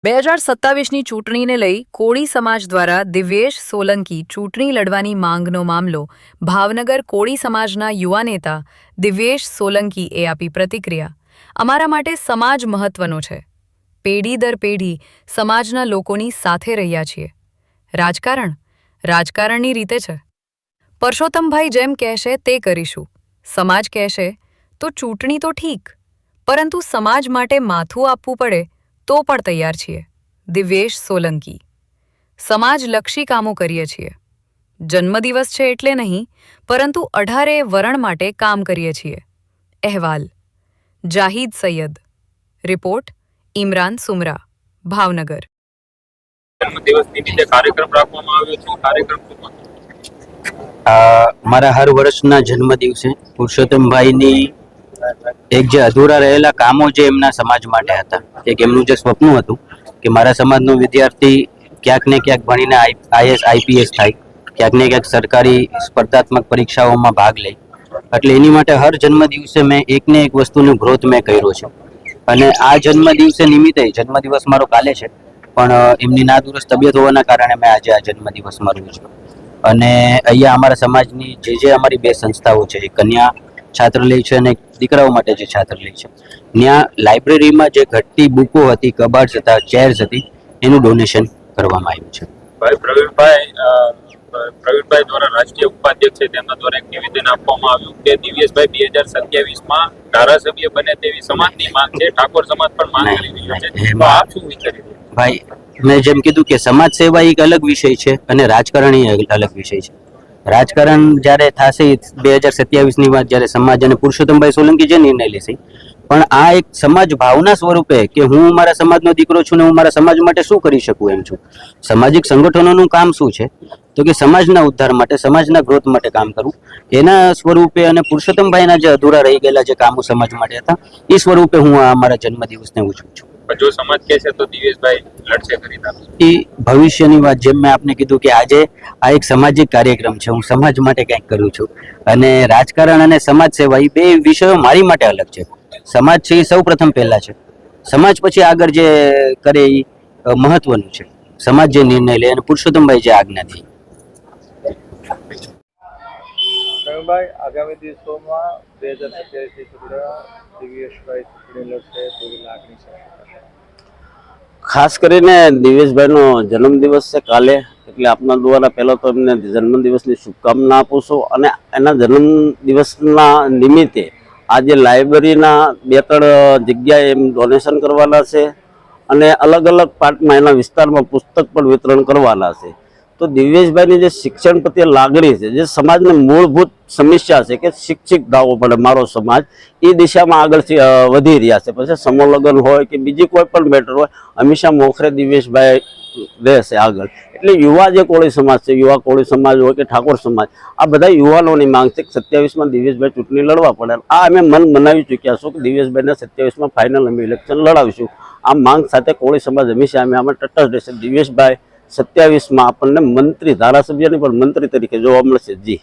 2027ની ચૂંટણીને લઈ કોળી સમાજ દ્વારા દિવ્યેશ સોલંકી ચૂંટણી લડવાની માંગનો મામલો ભાવનગર કોળી સમાજના યુવા નેતા દિવ્યેશ સોલંકીએ આપી પ્રતિક્રિયા। અમારા માટે સમાજ મહત્વનો છે। પેઢી દર પેઢી સમાજના લોકોની સાથે રહ્યા છીએ। રાજકારણની રીતે છે। પરસોત્તમભાઈ જેમ કહેશે તે કરીશું। સમાજ કહેશે તો ચૂંટણી તો ઠીક, પરંતુ સમાજ માટે માથું આપવું પડે તો પણ તૈયાર છીએ। દિવ્યેશ સોલંકી। સમાજલક્ષી કામો કરીએ છીએ। જન્મદિવસ છે એટલે નહીં, પરંતુ 18 વરણ માટે કામ કરીએ છીએ। અહેવાલ જાહિદ સૈયદ। રિપોર્ટ ઇમરાન સુમરા, ભાવનગર। જન્મદિવસ નિમિત્તે કાર્યક્રમ રાખવામાં આવ્યો છે। કાર્યક્રમ મારા હર વર્ષના જન્મદિવસે પુરુષોત્તમભાઈની એક જે અધૂરા રહેલા કામો જે એમના સમાજ માટે હતા, એક એમનું જે સ્વપ્ન હતું કે મારા સમાજનો વિદ્યાર્થી ક્યાંક ને ક્યાંક ભણીને આઈએસ આઈપીએસ થાય, ક્યાંક ને ક્યાંક સરકારી સ્પર્ધાત્મક પરીક્ષાઓમાં ભાગ લે, એટલે એની માટે હર જન્મદિવસે મેં એકને એક વસ્તુનું ગ્રોથ મેં કર્યો છે। અને આ જન્મદિવસે નિમિત્તે, જન્મદિવસ મારો કાલે છે પણ એમની નાદુરસ્ત તબિયત હોવાના કારણે મેં આજે આ જન્મદિવસ મારું છું। અને અહીંયા અમારા સમાજની જે અમારી બે સંસ્થાઓ છે, કન્યા છાત્રાલય છે અને દીકરાઓ માટે જે છાત્રાલય છે, ત્યાં લાઇબ્રેરીમાં જે ઘટતી બુકો હતી, કબાટ્સ હતા, ચેર્સ હતી, એનું ડોનેશન કરવામાં આવ્યું છે। ભાઈ પ્રવીણભાઈ દ્વારા રાષ્ટ્રીય ઉપાધ્યક્ષ છે તેમના દ્વારા એક નિવેદન આપવામાં આવ્યું કે દિવ્યેશભાઈ 2027માં ધારાસભ્ય બને તેવી સમાજની માંગ છે, ઠાકોર સમાજ પણ માંગ કરી રહ્યો છે, તો આપ શું વિચારી રહ્યા? ભાઈ, મેં જેમ કીધું કે સમાજ સેવા એક અલગ વિષય છે અને રાજકારણ અલગ વિષય છે। રાજકારણ જ્યારે થશે 2027ની વાત, જ્યારે સમાજ અને પુરુષોત્તમભાઈ સોલંકી જે નિર્ણય લેશે, પણ આ એક સમાજ ભાવના સ્વરૂપે કે હું મારા સમાજનો દીકરો છું ને હું મારા સમાજ માટે શું કરી શકું એમ છું। સામાજિક સંગઠનોનું કામ શું છે તો કે સમાજના ઉદ્ધાર માટે, સમાજના ગ્રોથ માટે કામ કરવું, એના સ્વરૂપે અને પુરુષોત્તમભાઈના જે અધૂરા રહી ગયેલા જે કામો સમાજ માટે હતા એ સ્વરૂપે હું આ મારા જન્મદિવસને ઉજવું છું। જો સમાજ કહે છે તો દિવ્યેશભાઈ લડશે ખરી? એ ભવિષ્યની વાત, જેમ મેં આપને કીધું કે આજે આ એક સામાજિક કાર્યક્રમ છે, હું સમાજ માટે કંઈક કરું છું, અને રાજકારણ અને સમાજ સેવા એ બે વિષયો મારી માટે અલગ છે। સમાજ છે એ સૌ પ્રથમ પહેલા છે, સમાજ પછી આગળ જે કરે એ મહત્વનું છે। સમાજ જે નિર્ણય લે અને પુરુષોત્તમભાઈ જે આજ્ઞા દે। આગામી દિવસોમાં 2027ની ચૂંટણીમાં દિવ્યેશભાઈ ચૂંટણી લડશે તેવી લાગણી છે? ખાસ કરીને દિવ્યેશભાઈનો જન્મદિવસ છે કાલે, એટલે આપના દ્વારા પહેલાં તો એમને જન્મદિવસની શુભકામના આપું છું। અને એના જન્મદિવસના નિમિત્તે આજે લાઇબ્રેરીના 2-3 જગ્યાએ એમ ડોનેશન કરવાના છે અને અલગ અલગ પાર્ટમાં એના વિસ્તારમાં પુસ્તક પણ વિતરણ કરવાના છે। તો દિવ્યેશભાઈની જે શિક્ષણ પ્રત્યે લાગણી છે, જે સમાજની મૂળભૂત સમસ્યા છે કે શિક્ષિત થવો પડે મારો સમાજ, એ દિશામાં આગળ વધી રહ્યા છે। પછી સમૂહ લગ્ન હોય કે બીજી કોઈ પણ મેટર હોય, હંમેશા મોખરે દિવ્યેશભાઈ રહેશે આગળ। એટલે યુવા જે કોળી સમાજ છે, યુવા કોળી સમાજ હોય કે ઠાકોર સમાજ, આ બધા યુવાનોની માંગ છે કે 27માં દિવ્યેશભાઈ ચૂંટણી લડવા પડે। આ અમે મન બનાવી ચૂક્યા છું કે દિવ્યેશભાઈને 27માં ફાઇનલ અમે ઇલેક્શન લડાવીશું। આ માંગ સાથે કોળી સમાજ હંમેશા અમે આમાં તટસ્થ રહેશે। દિવ્યેશભાઈ 27માં આપણને મંત્રી, ધારાસભ્યની પણ મંત્રી તરીકે જોવા મળશે। જી।